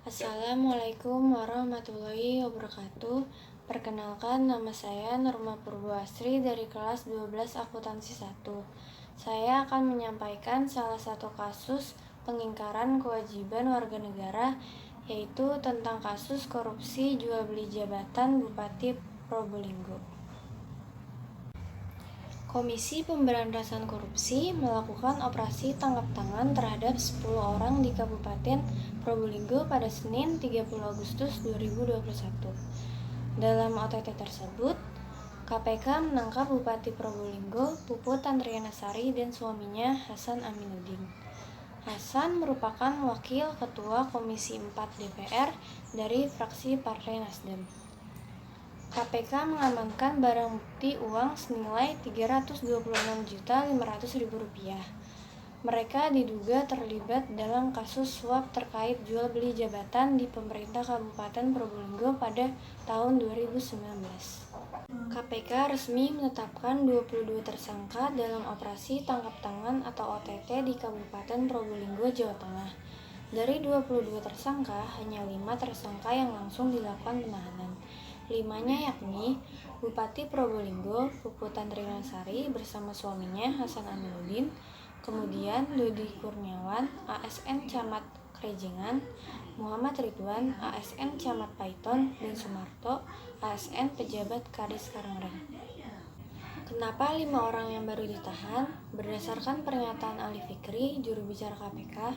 Assalamualaikum warahmatullahi wabarakatuh. Perkenalkan, nama saya Nurma Purwasri dari kelas 12 Akuntansi 1. Saya akan menyampaikan salah satu kasus pengingkaran kewajiban warga negara, yaitu tentang kasus korupsi jual beli jabatan Bupati Probolinggo. Komisi Pemberantasan Korupsi melakukan operasi tangkap tangan terhadap 10 orang di Kabupaten Probolinggo pada Senin 30 Agustus 2021. Dalam OTT tersebut, KPK menangkap Bupati Probolinggo, Puput Tantrianasari dan suaminya Hasan Aminuddin. Hasan merupakan wakil ketua Komisi 4 DPR dari fraksi Partai Nasdem. KPK mengamankan barang bukti uang senilai Rp326.500.000. Mereka diduga terlibat dalam kasus suap terkait jual beli jabatan di pemerintah Kabupaten Probolinggo pada tahun 2019. KPK resmi menetapkan 22 tersangka dalam operasi tangkap tangan atau OTT di Kabupaten Probolinggo, Jawa Tengah. Dari 22 tersangka, hanya 5 tersangka yang langsung dilakukan penahanan. 5-nya yakni Bupati Probolinggo, Puput Tantrianasari bersama suaminya Hasan Aminuddin, kemudian Dodi Kurniawan, ASN Camat Krejengan, Muhammad Ridwan, ASN Camat Paiton, dan Sumarto, ASN Pejabat Kadis Karangrang. Kenapa 5 orang yang baru ditahan? Berdasarkan pernyataan Ali Fikri, juru bicara KPK,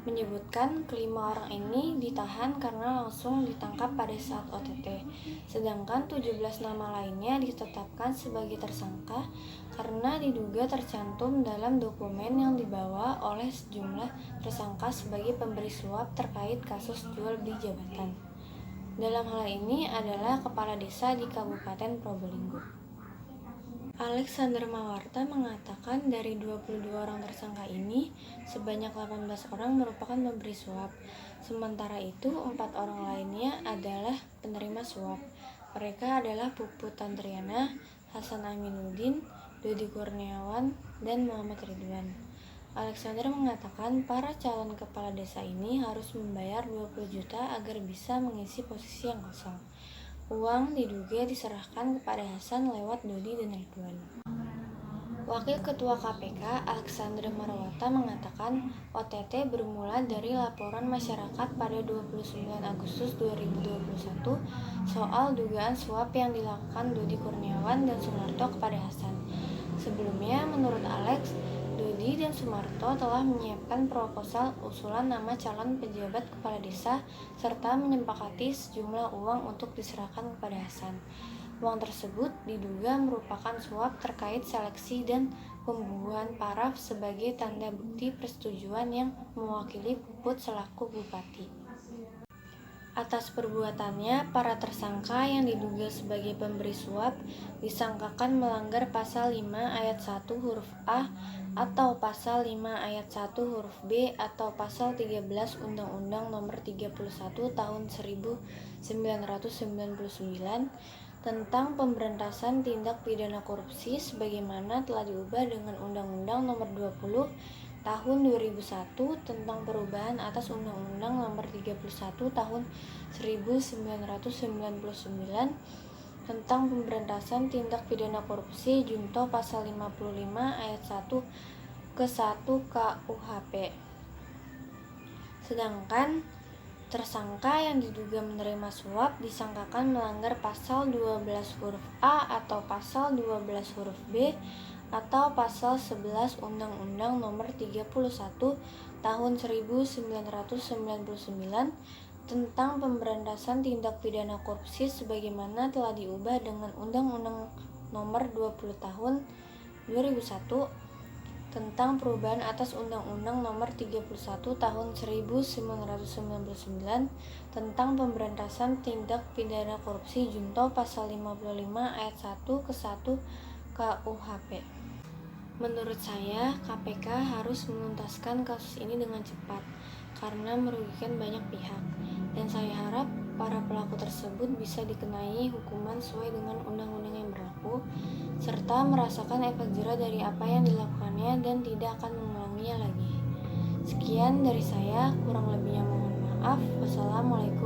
menyebutkan kelima orang ini ditahan karena langsung ditangkap pada saat OTT, sedangkan 17 nama lainnya ditetapkan sebagai tersangka karena diduga tercantum dalam dokumen yang dibawa oleh sejumlah tersangka sebagai pemberi suap terkait kasus jual beli jabatan. Dalam hal ini adalah kepala desa di Kabupaten Probolinggo. Alexander Mawarta mengatakan dari 22 orang tersangka ini, sebanyak 18 orang merupakan pemberi suap. Sementara itu, 4 orang lainnya adalah penerima suap. Mereka adalah Puput Tantriana, Hasan Aminuddin, Dodi Kurniawan, dan Muhammad Ridwan. Alexander mengatakan para calon kepala desa ini harus membayar 20 juta agar bisa mengisi posisi yang kosong. Uang diduga diserahkan kepada Hasan lewat Dodi dan Ridwan. Wakil Ketua KPK Alexander Marwata mengatakan OTT bermula dari laporan masyarakat pada 29 Agustus 2021 soal dugaan suap yang dilakukan Dodi Kurniawan dan Sumarto kepada Hasan. Sebelumnya, menurut Alex, Dodi dan Sumarto telah menyiapkan proposal usulan nama calon pejabat kepala desa serta menyepakati sejumlah uang untuk diserahkan kepada Hasan. Uang tersebut diduga merupakan suap terkait seleksi dan pembubuhan paraf sebagai tanda bukti persetujuan yang mewakili Puput selaku bupati. Atas perbuatannya, para tersangka yang diduga sebagai pemberi suap disangkakan melanggar Pasal 5 Ayat 1 huruf A atau Pasal 5 Ayat 1 huruf B atau Pasal 13 Undang-Undang Nomor 31 Tahun 1999 tentang pemberantasan tindak pidana korupsi sebagaimana telah diubah dengan Undang-Undang Nomor 20 Tahun 2001 tentang perubahan atas Undang-Undang Nomor 31 Tahun 1999 tentang pemberantasan tindak pidana korupsi junto Pasal 55 Ayat 1 ke 1 KUHP. Sedangkan tersangka yang diduga menerima suap disangkakan melanggar Pasal 12 huruf A atau Pasal 12 huruf B atau Pasal 11 Undang-Undang Nomor 31 Tahun 1999 tentang pemberantasan tindak pidana korupsi sebagaimana telah diubah dengan Undang-Undang Nomor 20 Tahun 2001 tentang perubahan atas Undang-Undang Nomor 31 Tahun 1999 tentang pemberantasan tindak pidana korupsi junto Pasal 55 Ayat 1 ke 1 KUHP. Menurut saya, KPK harus menuntaskan kasus ini dengan cepat karena merugikan banyak pihak, dan saya harap para pelaku tersebut bisa dikenai hukuman sesuai dengan undang-undang yang berlaku serta merasakan efek jera dari apa yang dilakukannya dan tidak akan mengulanginya lagi. Sekian dari saya, kurang lebihnya mohon maaf. maaf. Wassalamualaikum